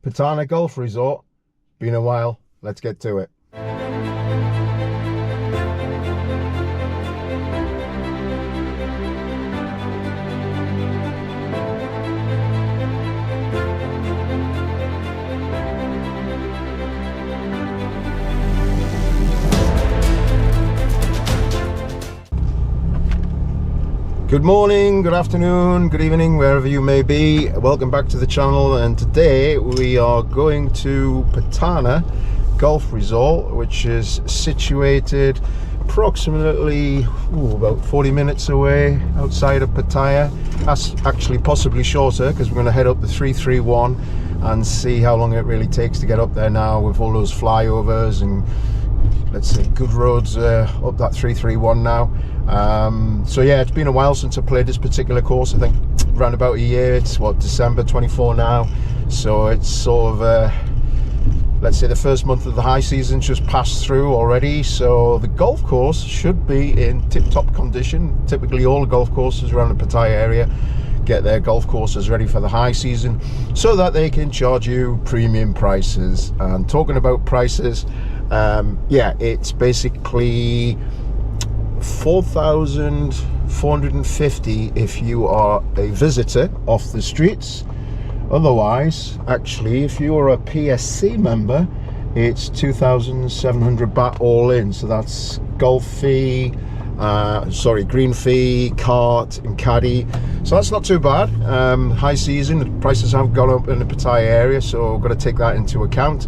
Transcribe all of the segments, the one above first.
Pattana Golf Resort. Been a while. Let's get to it. Good morning, good afternoon, good evening, wherever you may be. Welcome back to the channel, and today we are going to Pattana Golf Resort, which is situated approximately about 40 minutes away outside of Pattaya. That's actually possibly shorter because we're going to head up the 331 and see how long it really takes to get up there now with all those flyovers and, let's say, good roads up that 331 now. So yeah, it's been a while since I played this particular course. I think around about a year. It's what, December 24 now, so it's sort of let's say the first month of the high season just passed through already, so the golf course should be in tip-top condition. Typically all the golf courses around the Pattaya area get their golf courses ready for the high season so that they can charge you premium prices. And talking about prices, yeah, it's basically 4,450 if you are a visitor off the streets. Otherwise, actually, if you are a PSC member, it's 2,700 baht all in. So that's golf fee, green fee, cart and caddy. So that's not too bad. High season, the prices have gone up in the Pattaya area, so we've got to take that into account.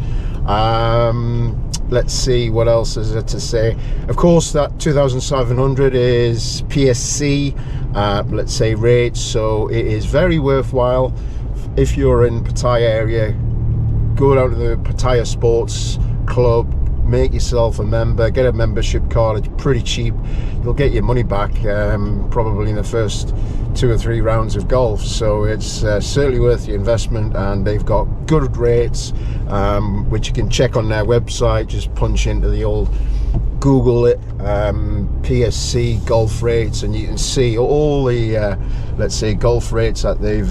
Let's see, what else is there to say? Of course, that 2,700 is PSC, let's say, rates, so it is very worthwhile. If you're in Pattaya area, go down to the Pattaya Sports Club, make yourself a member, get a membership card. It's pretty cheap. You'll get your money back probably in the first 2 or 3 rounds of golf, so it's certainly worth your investment. And they've got good rates, which you can check on their website. Just punch into the old Google it, PSC golf rates, and you can see all the let's say golf rates that they've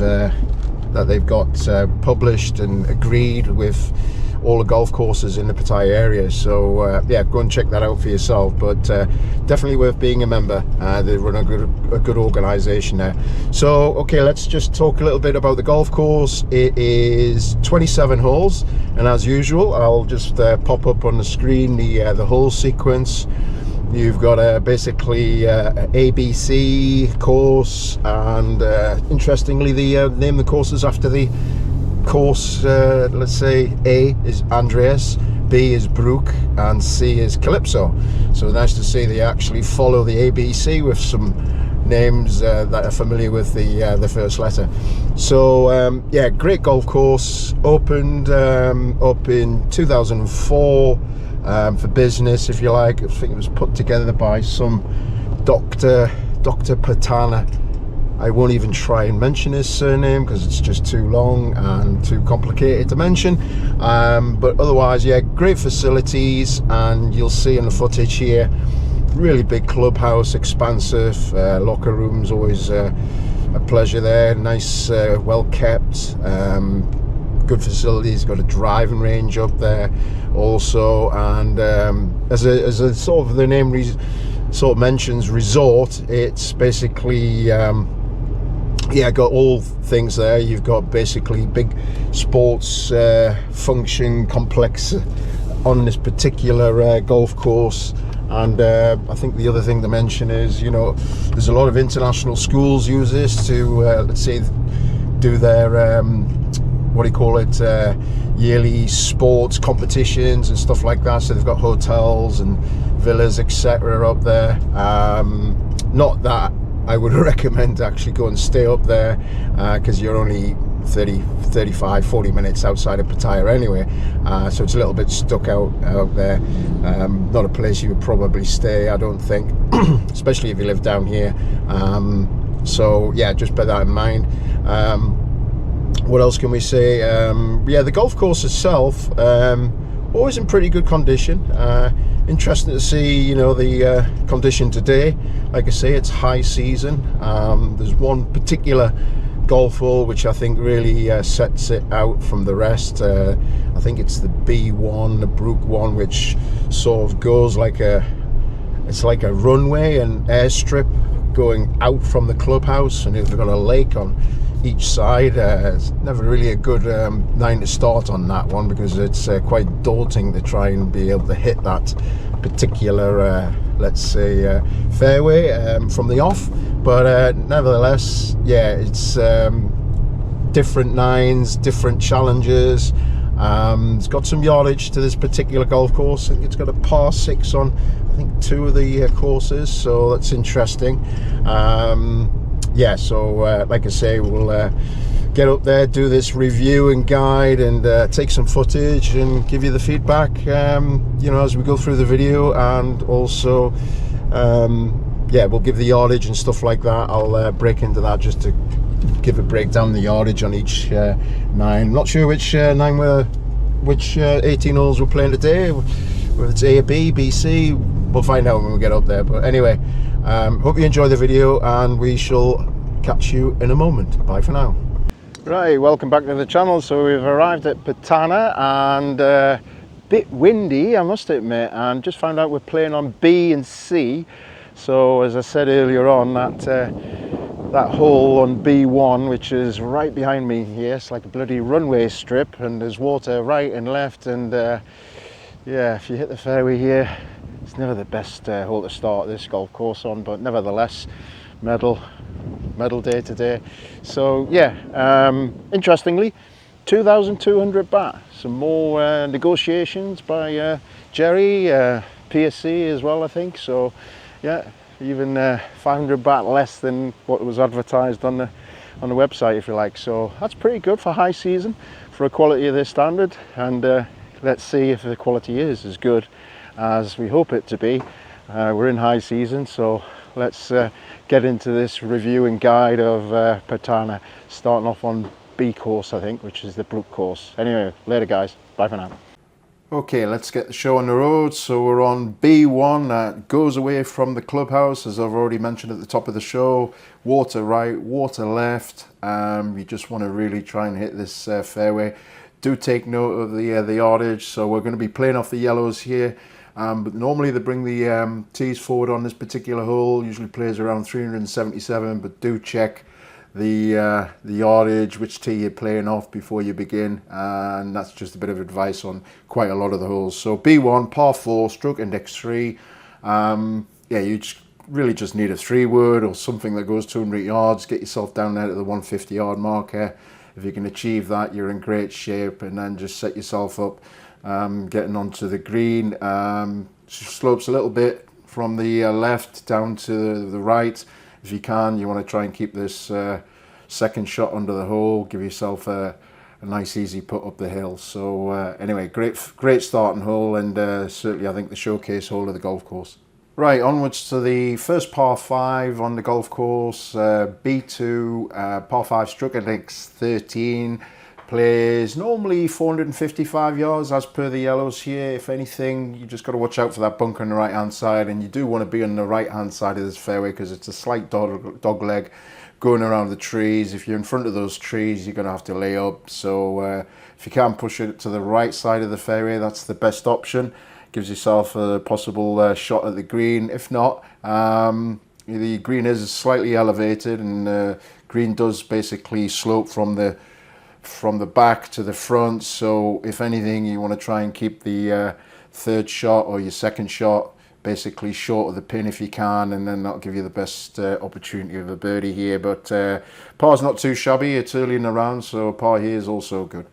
got published and agreed with all the golf courses in the Pattaya area. So yeah, go and check that out for yourself, but definitely worth being a member. They run a good organization there. So okay, let's just talk a little bit about the golf course. It is 27 holes, and as usual, I'll just pop up on the screen the hole sequence. You've got basically an ABC course, and interestingly, the name the courses after the course. Let's say A is Andreas, B is Brook, and C is Calypso. So nice to see they actually follow the ABC with some names that are familiar with the first letter. So yeah, great golf course. Opened up in 2004 for business, if you like. I think it was put together by some Dr. Pattana. I won't even try and mention his surname because it's just too long and too complicated to mention. But otherwise, yeah, great facilities, and you'll see in the footage here, really big clubhouse, expansive, locker rooms, always a pleasure there. Nice, well kept, good facilities. Got a driving range up there also, and as a sort of the name sort of mentions, resort, it's basically yeah, got all things there. You've got basically big sports function complex on this particular golf course. And I think the other thing to mention is, you know, there's a lot of international schools use this to let's say do their what do you call it, yearly sports competitions and stuff like that. So they've got hotels and villas, etc. up there. Not that I would recommend actually go and stay up there, because you're only 35, 40 minutes outside of Pattaya anyway, so it's a little bit stuck out there. Not a place you would probably stay, I don't think, especially if you live down here. So yeah, just bear that in mind. What else can we say? Yeah, the golf course itself, always in pretty good condition. Interesting to see, you know, the condition today. Like I say, it's high season. There's one particular golf hole, which I think really sets it out from the rest. I think it's the B1, the Brook one, which sort of goes like it's like a runway and airstrip going out from the clubhouse, and they've got a lake on each side. It's never really a good nine to start on that one, because it's quite daunting to try and be able to hit that particular let's say fairway from the off. But nevertheless, yeah, it's different nines, different challenges. It's got some yardage to this particular golf course. I think it's got a par 6 on, I think, 2 of the courses, so that's interesting. Yeah, so like I say, we'll get up there, do this review and guide, and take some footage and give you the feedback, you know, as we go through the video. And also yeah, we'll give the yardage and stuff like that. I'll break into that just to give a breakdown the yardage on each nine. Not sure which 18 holes we're playing today, whether it's A or B, B, C. We'll find out when we get up there. But anyway, hope you enjoy the video, and we shall catch you in a moment. Bye for now. Right, welcome back to the channel. So we've arrived at Pattana, and a bit windy, I must admit, and just found out we're playing on B and C. So as I said earlier on, that hole on B1, which is right behind me here, it's like a bloody runway strip, and there's water right and left, and yeah, if you hit the fairway here, it's never the best hole to start this golf course on, but nevertheless, medal day today. So yeah, interestingly, 2,200 baht. Some more negotiations by Jerry, PSC as well, I think. So yeah, even 500 baht less than what was advertised on the website, if you like. So that's pretty good for high season, for a quality of this standard. And let's see if the quality is as good as we hope it to be. We're in high season, so let's get into this review and guide of Pattana, starting off on B course, I think, which is the Brook course. Anyway, later guys, bye for now. Okay, let's get the show on the road. So we're on B1, that goes away from the clubhouse, as I've already mentioned at the top of the show. Water right, water left. You just want to really try and hit this fairway. Do take note of the yardage. So we're going to be playing off the yellows here. But normally they bring the tees forward on this particular hole. Usually plays around 377, but do check the yardage, which tee you're playing off before you begin, and that's just a bit of advice on quite a lot of the holes. So B1, par 4, stroke index 3. Yeah, you really just need a 3-wood or something that goes 200 yards. Get yourself down there to the 150 yard marker. If you can achieve that, you're in great shape, and then just set yourself up getting onto the green. Slopes a little bit from the left down to the right. If you can, you want to try and keep this second shot under the hole, give yourself a nice easy put up the hill. So anyway, great starting hole, and certainly I think the showcase hole of the golf course. Right, onwards to the first par 5 on the golf course, B2, par 5, stroke index 13. Plays normally 455 yards as per the yellows here. If anything, you just got to watch out for that bunker on the right hand side, and you do want to be on the right hand side of this fairway because it's a slight dog leg going around the trees. If you're in front of those trees, you're going to have to lay up. So if you can push it to the right side of the fairway, that's the best option. Gives yourself a possible shot at the green. If not, the green is slightly elevated, and green does basically slope from the back to the front. So if anything, you want to try and keep the third shot or your second shot basically short of the pin if you can, and then that'll give you the best opportunity of a birdie here. But par's not too shabby. It's early in the round, so par here is also good.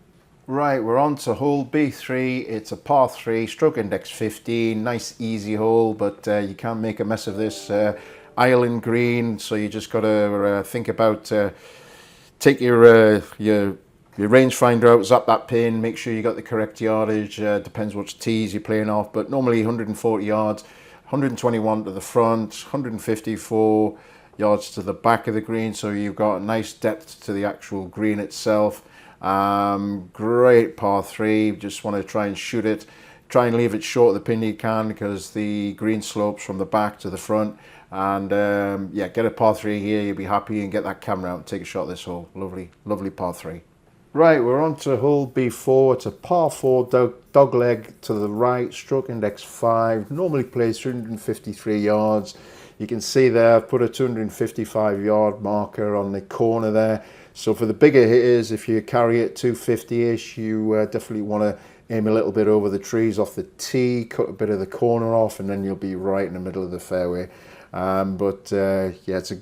Right, we're on to hole B3. It's a par 3, stroke index 15. Nice easy hole, but you can't make a mess of this island green, so you just got to think about take your rangefinder out, zap that pin, make sure you got the correct yardage. Depends which tees you're playing off, but normally 140 yards, 121 to the front, 154 yards to the back of the green, so you've got a nice depth to the actual green itself. Great par 3, just want to try and shoot it try and leave it short of the pin you can, because the green slopes from the back to the front. And yeah, get a par 3 here, you'll be happy, and get that camera out and take a shot of this hole. Lovely par 3. Right, we're on to hole B4. It's a par 4 dog leg to the right, stroke index 5. Normally plays 353 yards. You can see there I've put a 255 yard marker on the corner there. So for the bigger hitters, if you carry it 250-ish, you definitely want to aim a little bit over the trees off the tee, cut a bit of the corner off, and then you'll be right in the middle of the fairway. Yeah, it's a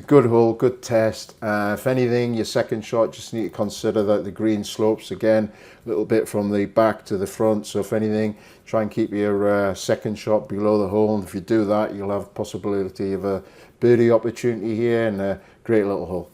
good hole, good test. If anything, your second shot, just need to consider that the green slopes again a little bit from the back to the front. So if anything, try and keep your second shot below the hole. And if you do that, you'll have possibility of a birdie opportunity here, and a great little hole.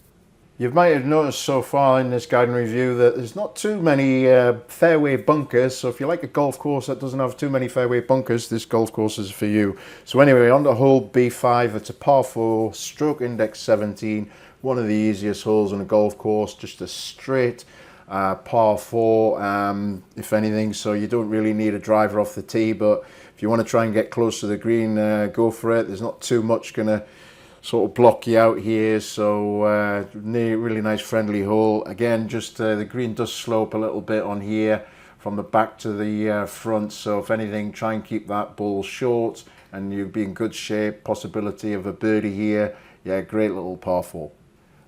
You might have noticed so far in this guiding review that there's not too many fairway bunkers. So if you like a golf course that doesn't have too many fairway bunkers, this golf course is for you. So anyway, on to hole B5, it's a par 4, stroke index 17. One of the easiest holes on a golf course, just a straight par 4, if anything. So you don't really need a driver off the tee, but if you want to try and get close to the green, go for it. There's not too much going to sort of block you out here, so really nice friendly hole. Again, just the green does slope a little bit on here from the back to the front, so if anything, try and keep that ball short and you'll be in good shape. Possibility of a birdie here. Yeah, great little par 4.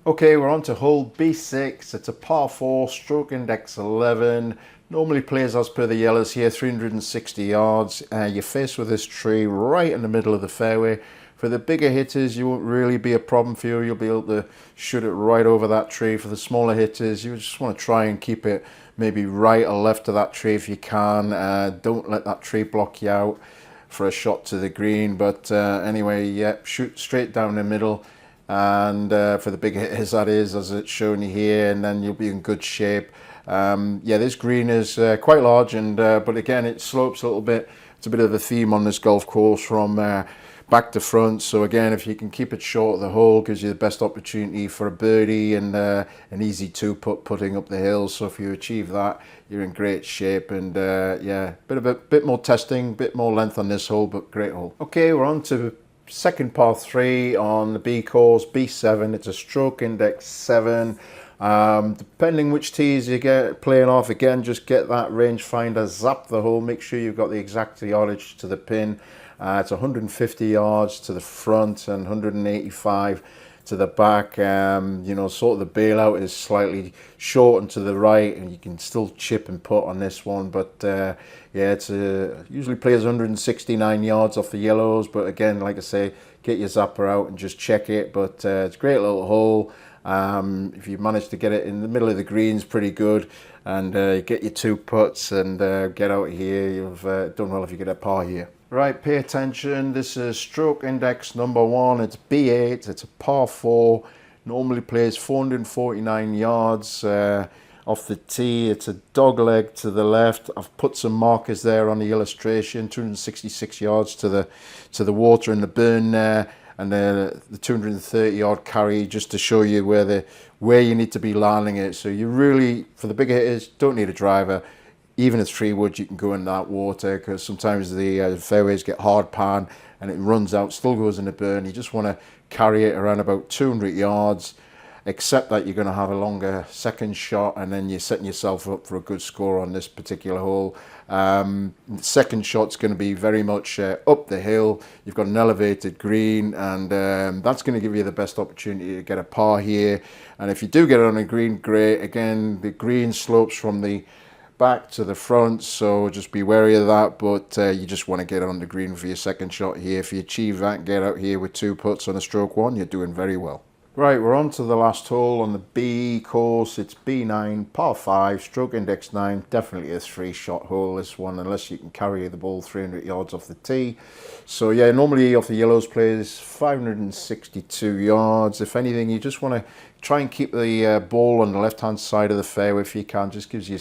Okay, we're on to hole B6. It's a par 4, stroke index 11. Normally plays as per the yellows here, 360 yards. You're faced with this tree right in the middle of the fairway. For the bigger hitters, you won't really be a problem for you. You'll be able to shoot it right over that tree. For the smaller hitters, you just want to try and keep it maybe right or left of that tree if you can. Don't let that tree block you out for a shot to the green. But anyway, yeah, shoot straight down the middle. And for the bigger hitters, that is, as it's shown you here, and then you'll be in good shape. Yeah, this green is quite large, and but again, it slopes a little bit. It's a bit of a theme on this golf course from back to front. So again, if you can keep it short of the hole, gives you the best opportunity for a birdie and an easy 2-putt putting up the hill. So if you achieve that, you're in great shape. And yeah, bit more testing, bit more length on this hole, but great hole. Okay, we're on to second par 3 on the B course, B7. It's a stroke index 7. Depending which tees you get playing off, again, just get that rangefinder, zap the hole, make sure you've got the exact yardage to the pin. It's 150 yards to the front and 185 to the back. You know, sort of the bailout is slightly short and to the right, and you can still chip and putt on this one. But yeah, it's usually plays 169 yards off the yellows. But again, like I say, get your zapper out and just check it. But it's a great little hole. If you manage to get it in the middle of the greens, pretty good, and get your 2 putts and get out of here, you've done well if you get a par here. Right, pay attention. This is stroke index number 1. It's B8. It's a par 4. Normally plays 449 yards off the tee. It's a dog leg to the left. I've put some markers there on the illustration. 266 yards to the water in the burn there, and the 230 yard carry, just to show you where you need to be landing it. So you really, for the bigger hitters, don't need a driver. Even a 3-wood, you can go in that water, because sometimes the fairways get hard pan and it runs out, still goes in the burn. You just want to carry it around about 200 yards, except that you're going to have a longer second shot, and then you're setting yourself up for a good score on this particular hole. The second shot's going to be very much up the hill. You've got an elevated green, and that's going to give you the best opportunity to get a par here. And if you do get it on a green, great. Again, the green slopes from the back to the front, so just be wary of that. But you just want to get on the green for your second shot here. If you achieve that, get out here with 2 putts on a stroke 1, you're doing very well. Right, we're on to the last hole on the B course. It's B9, par 5, stroke index 9. Definitely a 3-shot hole, this one, unless you can carry the ball 300 yards off the tee. So yeah, normally off the yellows plays 562 yards. If anything, you just want to try and keep the ball on the left-hand side of the fairway if you can. Just gives you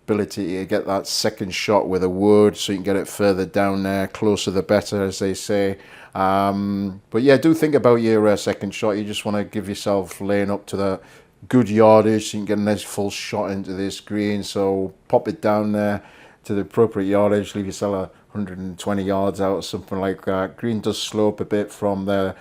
ability to get that second shot with a wood, so you can get it further down there, closer the better, as they say. But yeah, do think about your second shot. You just want to give yourself laying up to the good yardage so you can get a nice full shot into this green. So pop it down there, to the appropriate yardage, leave yourself 120 yards out or something like that. Green does slope a bit from the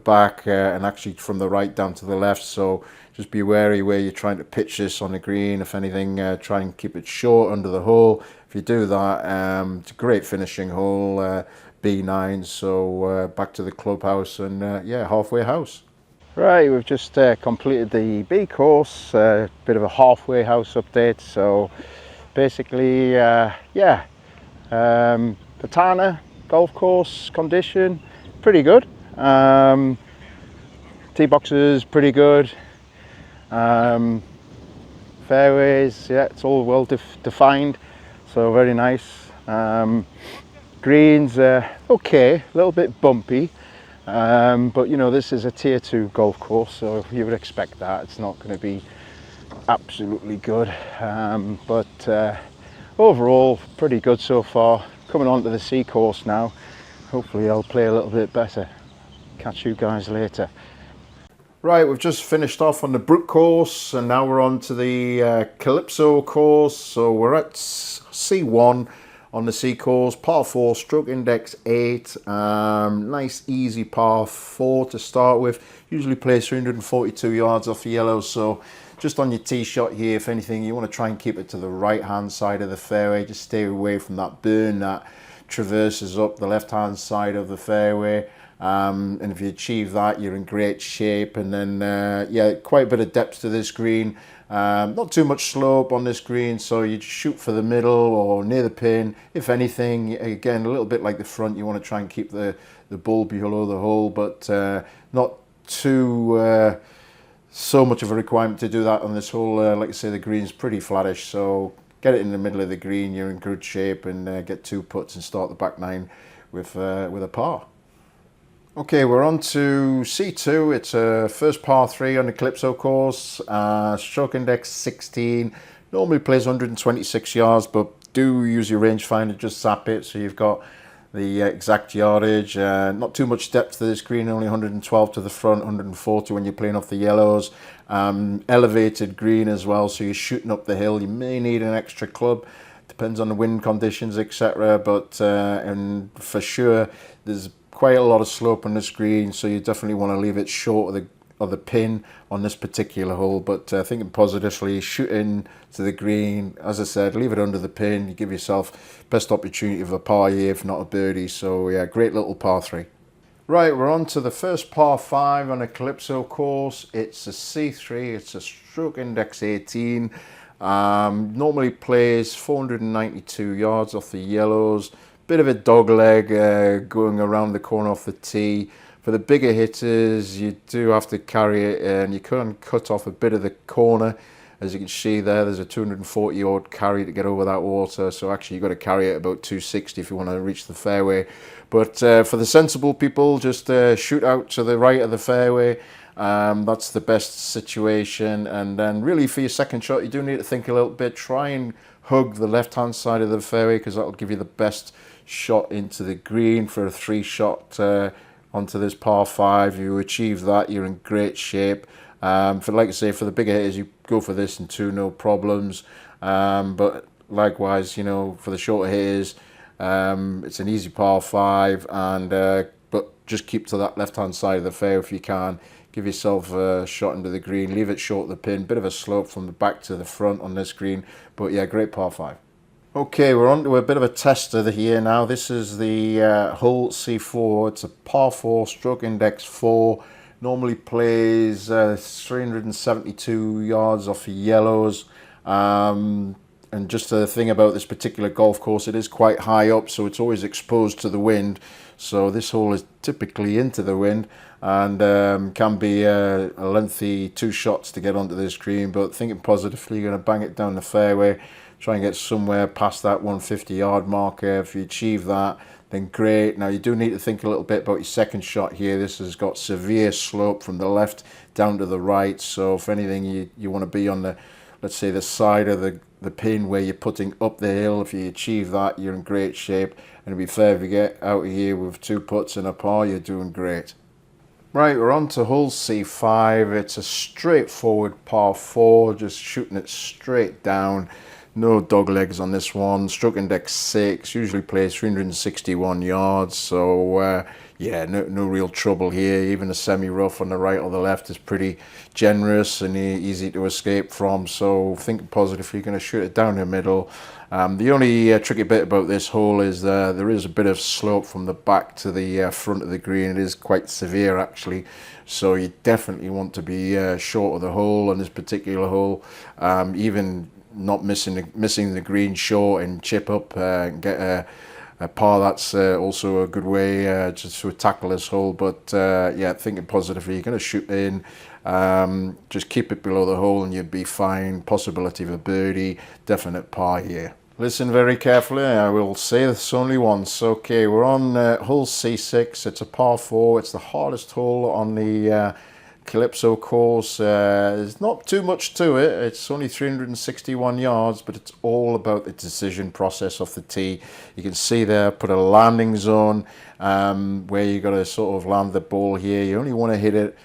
back and actually from the right down to the left, so just be wary where you're trying to pitch this on the green. If anything, try and keep it short under the hole. If you do that, it's a great finishing hole, B9. So back to the clubhouse and yeah, halfway house. Right, we've just completed the B course, bit of a halfway house update. So basically, yeah, Pattana golf course condition, pretty good. Tee boxes, pretty good. Fairways, yeah, it's all well defined, so very nice. Greens, okay, a little bit bumpy. But you know, this is a tier 2 golf course, so you would expect that. It's not going to be absolutely good, but overall pretty good so far. Coming on to the C course now. Hopefully I'll play a little bit better. Catch you guys later. Right, we've just finished off on the Brook course and now we're on to the Calypso course. So we're at C1 on the C course, par 4, stroke index 8, nice easy par 4 to start with. Usually plays 342 yards off the yellow, so just on your tee shot here, if anything, you want to try and keep it to the right hand side of the fairway. Just stay away from that burn that traverses up the left hand side of the fairway. And if you achieve that, you're in great shape. And then yeah, quite a bit of depth to this green. Not too much slope on this green, so you shoot for the middle or near the pin. If anything, again, a little bit like the front, you want to try and keep the ball below the hole, but not too so much of a requirement to do that on this hole. Like I say, the green's pretty flattish, so get it in the middle of the green, you're in good shape, and get 2 putts and start the back 9 with a par. Okay, we're on to C2. It's a first par 3 on the Calypso course. Stroke index 16. Normally plays 126 yards, but do use your rangefinder, just zap it so you've got the exact yardage. Not too much depth to this green, only 112 to the front, 140 when you're playing off the yellows. Elevated green as well, so you're shooting up the hill. You may need an extra club, depends on the wind conditions, etc. But and for sure, there's quite a lot of slope on this green, so you definitely want to leave it short of the pin on this particular hole. But thinking positively, shooting to the green, as I said, leave it under the pin. You give yourself best opportunity of a par here, if not a birdie. So yeah, great little par 3. Right, we're on to the first par 5 on a Calypso course. It's a C3. It's a stroke index 18. Normally plays 492 yards off the yellows. Bit of a dog leg going around the corner off the tee. For the bigger hitters, you do have to carry it, and you can cut off a bit of the corner. As you can see there, there's a 240 yard carry to get over that water. So actually, you've got to carry it about 260 if you want to reach the fairway. But for the sensible people, just shoot out to the right of the fairway. That's the best situation. And then really for your second shot, you do need to think a little bit. Try and hug the left hand side of the fairway, because that'll give you the best shot into the green for a 3 shot onto this par 5. You achieve that, you're in great shape. For, like I say, for the bigger hitters, you go for this in 2, no problems. But likewise, you know, for the shorter hitters, it's an easy par 5, and but just keep to that left hand side of the fairway if you can. Give yourself a shot into the green, leave it short of the pin. Bit of a slope from the back to the front on this green, but yeah, great par 5. Okay, we're on to a bit of a tester here now. This is the hole C4. It's a par 4, stroke index 4. Normally plays 372 yards off the yellows. And just the thing about this particular golf course, it is quite high up, so it's always exposed to the wind. So this hole is typically into the wind, and can be a lengthy 2 shots to get onto this green. But thinking positively, you're going to bang it down the fairway. Try and get somewhere past that 150 yard marker. If you achieve that, then great. Now you do need to think a little bit about your second shot here. This has got severe slope from the left down to the right, so if anything, you want to be on the, let's say, the side of the pin where you're putting up the hill. If you achieve that, you're in great shape. And to be fair, if you get out of here with 2 putts and a par, you're doing great. Right, we're on to hole C5. It's a straightforward par 4, just shooting it straight down No dog legs on this one. Stroke index 6, usually plays 361 yards, so yeah, no real trouble here. Even a semi-rough on the right or the left is pretty generous and easy to escape from, so think positive. You're going to shoot it down the middle. The only tricky bit about this hole is there is a bit of slope from the back to the front of the green. It is quite severe actually, so you definitely want to be short of the hole on this particular hole. Even not missing the green short and chip up and get a par, that's also a good way just to tackle this hole. But yeah, thinking positively, you're going to shoot in, just keep it below the hole and you'd be fine. Possibility of a birdie, definite par here. Listen very carefully, I will say this only once. Okay, we're on hole C6, it's a par 4, it's the hardest hole on the Calypso course. There's not too much to it. It's only 361 yards, but it's all about the decision process off the tee. You can see there, put a landing zone where you got to sort of land the ball here. You only want to hit it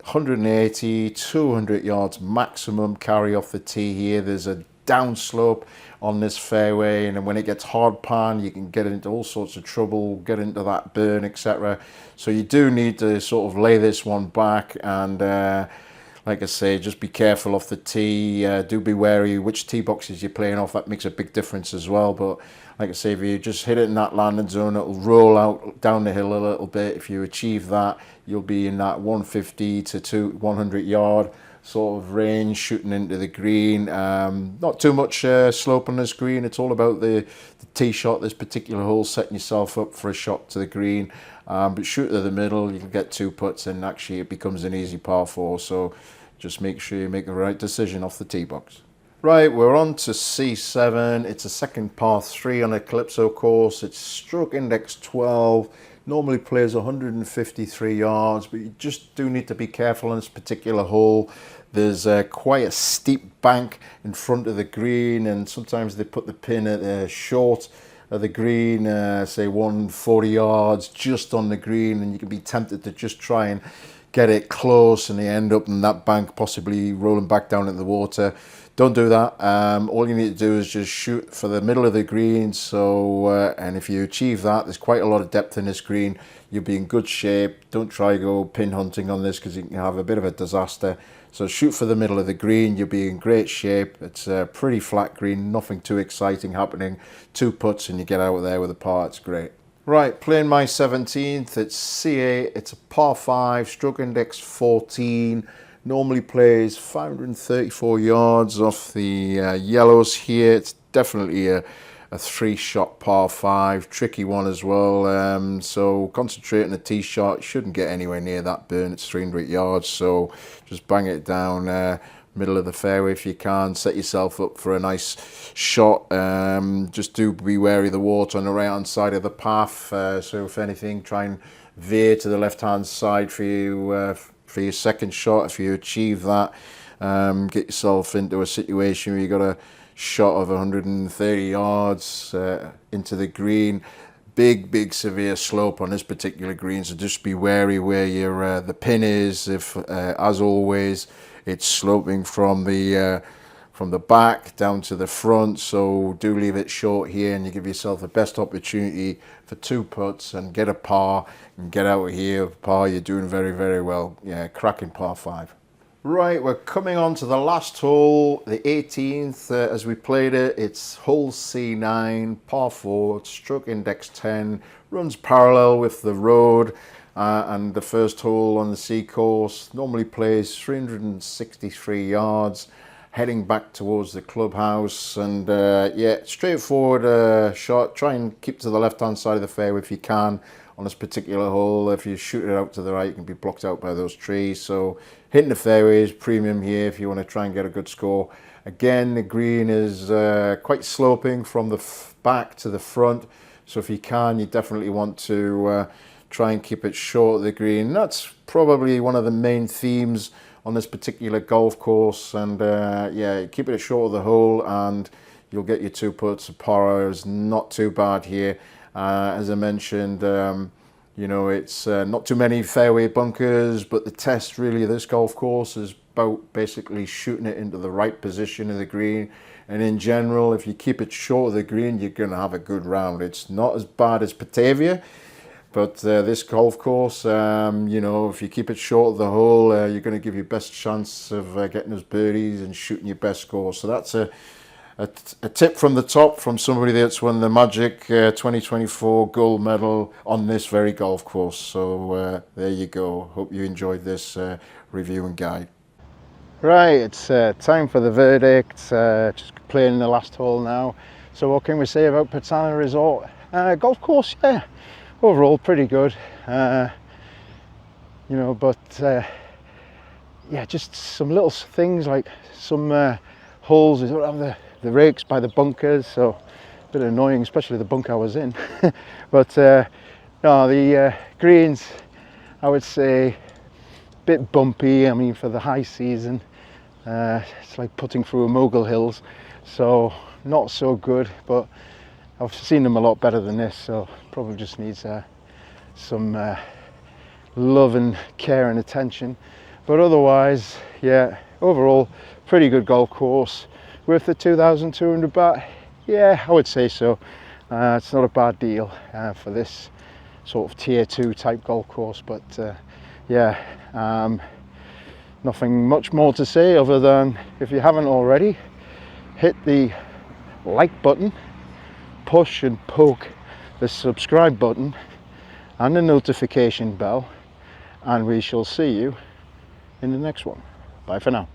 180, 200 yards maximum carry off the tee here. There's a downslope on this fairway, and when it gets hard pan, you can get into all sorts of trouble, get into that burn, etc. So you do need to sort of lay this one back, and like I say, just be careful off the tee. Do be wary which tee boxes you're playing off. That makes a big difference as well. But like I say, if you just hit it in that landing zone, it'll roll out down the hill a little bit. If you achieve that, you'll be in that 150 to 100 yard sort of range, shooting into the green. Not too much slope on this green. It's all about the tee shot, this particular hole, setting yourself up for a shot to the green. But shoot to the middle, you can get 2 putts, and actually it becomes an easy par 4. So just make sure you make the right decision off the tee box. Right, we're on to C7. It's a second par 3 on a Calypso course. It's stroke index 12. Normally plays 153 yards, but you just do need to be careful on this particular hole. There's quite a steep bank in front of the green, and sometimes they put the pin at short of the green, say 140 yards just on the green, and you can be tempted to just try and get it close, and they end up in that bank, possibly rolling back down into the water. Don't do that. All you need to do is just shoot for the middle of the green. So, and if you achieve that, there's quite a lot of depth in this green. You'll be in good shape. Don't try go pin hunting on this because you can have a bit of a disaster. So shoot for the middle of the green. You'll be in great shape. It's a pretty flat green, nothing too exciting happening. 2 putts and you get out of there with a par. It's great. Right, playing my 17th. It's C8. It's a par 5, stroke index 14. Normally plays 534 yards off the yellows here. It's definitely a 3-shot par 5, tricky one as well. So concentrating the tee shot, shouldn't get anywhere near that burn. It's 300 yards, so just bang it down middle of the fairway if you can. Set yourself up for a nice shot. Just do be wary of the water on the right hand side of the path. So if anything, try and veer to the left hand side for you. For your second shot. If you achieve that, get yourself into a situation where you got a shot of 130 yards into the green. Big severe slope on this particular green, so just be wary where your the pin is. If as always, it's sloping from the back down to the front, so do leave it short here, and you give yourself the best opportunity for 2 putts and get a par and get out of here. Par, you're doing very well. Yeah, cracking par 5. Right, we're coming on to the last hole, the 18th. As we played it, it's hole C9, par 4, stroke index 10, runs parallel with the road. And the first hole on the C course normally plays 363 yards, heading back towards the clubhouse. And yeah, straightforward shot. Try and keep to the left hand side of the fairway if you can on this particular hole. If you shoot it out to the right, you can be blocked out by those trees. So hitting the fairway is premium here if you want to try and get a good score. Again, the green is quite sloping from the back to the front, so if you can, you definitely want to try and keep it short of the green. That's probably one of the main themes on this particular golf course. And yeah, keep it short of the hole and you'll get your 2 putts. Par is not too bad here. As I mentioned, you know, it's not too many fairway bunkers, but the test really of this golf course is about basically shooting it into the right position of the green. and in general, if you keep it short of the green, you're going to have a good round. It's not as bad as Pattaya, but this golf course, you know, if you keep it short of the hole, you're going to give your best chance of getting those birdies and shooting your best score. So that's a tip from the top from somebody that's won the Magic 2024 gold medal on this very golf course. So there you go. Hope you enjoyed this review and guide. Right, it's time for the verdict. Just playing the last hole now. So what can we say about Pattana Resort? Golf course, yeah, overall pretty good. You know, but yeah, just some little things like some holes we don't have the rakes by the bunkers, so a bit annoying, especially the bunker I was in. But no, the greens, I would say, a bit bumpy. I mean, for the high season, it's like putting through a Mogul Hills, so not so good. But I've seen them a lot better than this, so probably just needs some love and care and attention. But otherwise, yeah, overall pretty good golf course. Worth the 2,200 baht? Yeah, I would say so. It's not a bad deal for this sort of tier 2 type golf course, but yeah, nothing much more to say other than, if you haven't already, hit the like button, push and poke the subscribe button and the notification bell, and we shall see you in the next one. Bye for now.